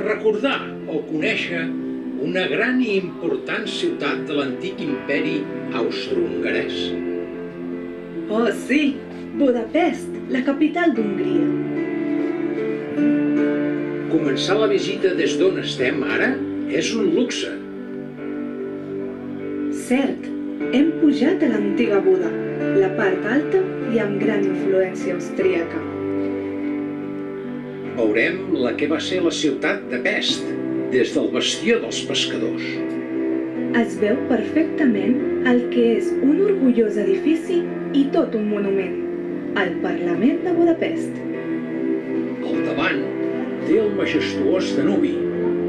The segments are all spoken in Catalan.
Recordar o conèixer una gran i important ciutat de l'antic imperi austro-hongarès. Oh, sí! Budapest, la capital d'Hongria. Començar la visita des d'on estem ara és un luxe. Cert, hem pujat a l'antiga Buda, la part alta i amb gran influència austríaca. Veurem la que va ser la ciutat de Pest, des del bastió dels pescadors. Es veu perfectament el que és un orgullós edifici i tot un monument, el Parlament de Budapest. Al davant té el majestuós Danubi,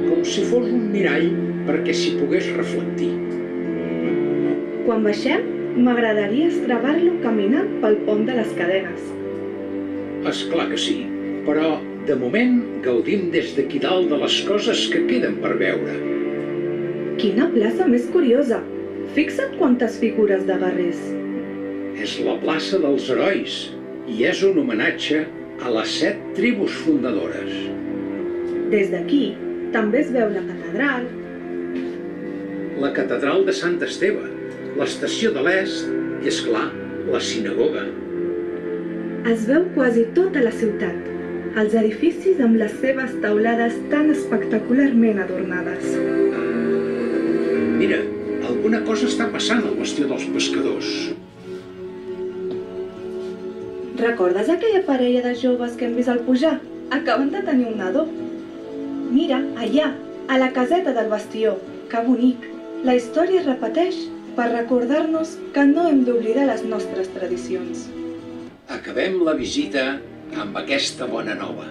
com si fos un mirall perquè s'hi pogués reflectir. Quan baixem, m'agradaria estrebar-lo caminant pel pont de les cadenes. És clar que sí, però de moment gaudim des d'aquí dalt de les coses que queden per veure. Quina plaça més curiosa! Fixa't quantes figures de guerrers. És la plaça dels herois i és un homenatge a les 7 tribus fundadores. Des d'aquí també es veu la catedral, La catedral de Sant Esteve, l'estació de l'Est i, és clar, la sinagoga. es veu quasi tota la ciutat, els edificis amb les seves teulades tan espectacularment adornades. Mira, alguna cosa està passant al bastió dels pescadors. Recordes aquella parella de joves que hem vist al pujar? Acaben de tenir un nadó. Mira, allà, a la caseta del bastió. Que bonic! La història es repeteix per recordar-nos que no hem d'oblidar les nostres tradicions. Acabem la visita amb aquesta bona nova,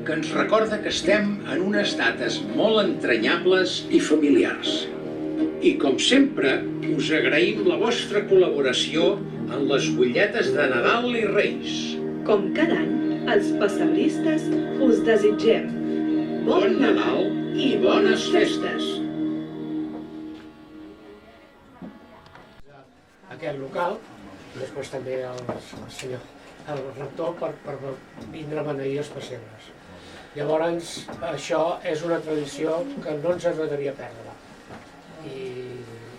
que ens recorda que estem en unes dates molt entranyables i familiars. I com sempre, us agraïm la vostra col·laboració en les butlletes de Nadal i Reis. Com cada any, els pessebristes us desitgem Bon Nadal i bones festes! Aquest local, i després també el rector per vindre a beneir els pessebres. Llavors, això és una tradició que no ens agradaria perdre. I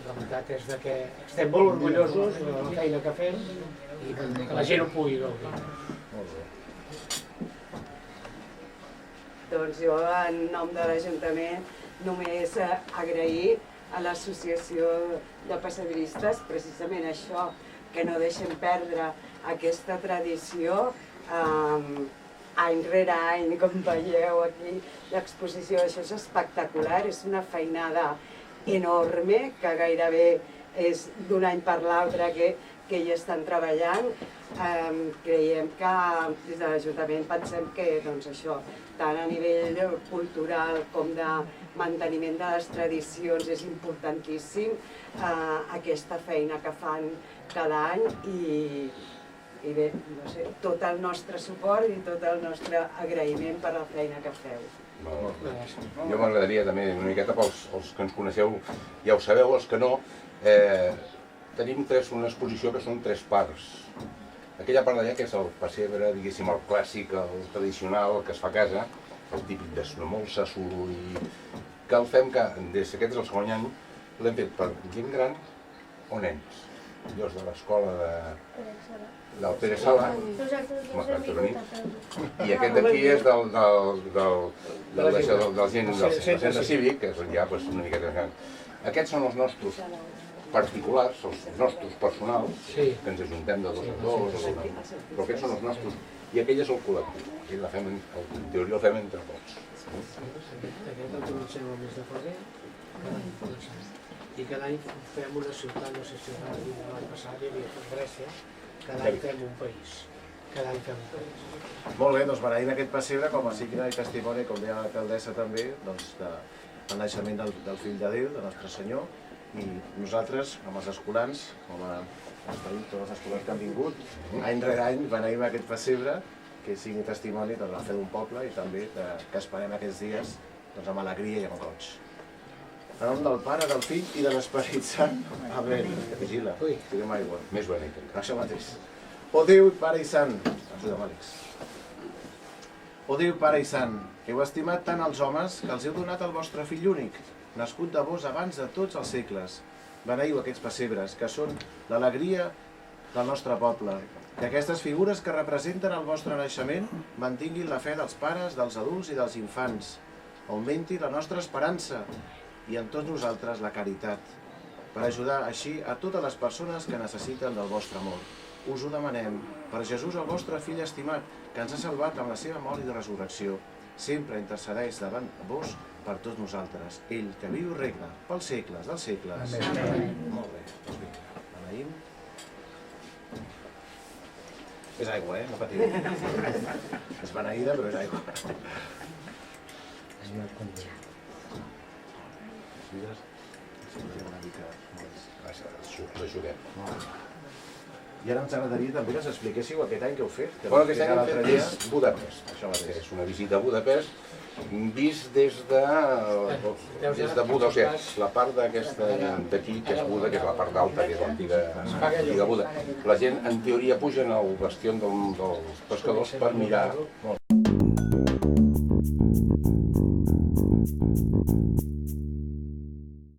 la veritat és que estem molt orgullosos de la feina que fem i que la gent ho pugui gaudir. Doncs jo, en nom de l'Ajuntament, només agrair a l'Associació de Pessebristes precisament això, que no deixem perdre aquesta tradició any rere any, com veieu aquí, l'exposició, això és espectacular, és una feinada enorme que gairebé és d'un any per l'altre que hi estan treballant. Creiem que des de l'Ajuntament pensem que això, tant a nivell cultural com de manteniment de les tradicions, és importantíssim aquesta feina que fan cada any i bé, no sé, tot el nostre suport i tot el nostre agraïment per la feina que feu. Jo m'agradaria també una miqueta pels que ens coneixeu, ja ho sabeu, els que no, tenim una exposició que són 3 parts. Aquella part d'allà que és el pessebre, diguéssim, el clàssic, el tradicional, el que es fa a casa, el típic d'esmolsa, suro i que el fem que des que aquest és el segon any l'hem fet per gent gran o nens. Jo és de l'escola del Pere Sala, i aquest d'aquí és del centre cívic, que és ja una miqueta gran. Aquests són els nostres particulars, els nostres personals, que ens ajuntem de 2 en 2, però aquests són els nostres, i aquell és el col·lectiu, aquell en teoria el fem entre tots. Aquest el comencem el mes de febrer, i cada any fem una ciutat, no sé si l'any passat hi havia fet Grècia, cada any fem un país. Molt bé, doncs beneint aquest pessebre com a signe i testimoni, com deia l'alcaldessa també, del naixement del fill de Déu, de Nostre Senyor, i nosaltres, amb els escolans, com a tots els escolans que han vingut, any rere any beneïm aquest pessebre, que sigui testimoni de la fe d'un poble i també que esperem aquests dies amb alegria i amb goig. En nom del Pare, del Fill i de l'Esperit Sant. Amén. Vigila, tirem aigua. Més beneït. Això mateix. O Déu, Pare i Sant, ajuda'm, Àlex. O Déu, Pare i Sant, que heu estimat tant els homes que els heu donat el vostre fill únic, nascut de vos abans de tots els segles. Beneiu aquests pessebres, que són l'alegria del nostre poble. Que aquestes figures que representen el vostre naixement mantinguin la fe dels pares, dels adults i dels infants. Augmenti la nostra esperança i en tots nosaltres la caritat, per ajudar així a totes les persones que necessiten del vostre amor. Us ho demanem per Jesús, el vostre fill estimat, que ens ha salvat amb la seva mort i resurrecció. Sempre intercedeix davant vos per tots nosaltres. Ell, que viu i regna pels segles dels segles. Amén. Molt bé. Doncs vinga, beneïm. És aigua, no patiu. És beneïda, però és aigua. Una mica L'ajudem. I ara ens agradaria també que ens expliquéssiu aquest any que heu fet. Bueno, aquest any hem fet és Budapest. Això mateix. És una visita a Budapest vist des de Buda, o sigui, la part d'aquesta d'aquí, que és Buda, que és la part alta, que és l'antiga Buda. La gent, en teoria, puja en el bastió dels pescadors per mirar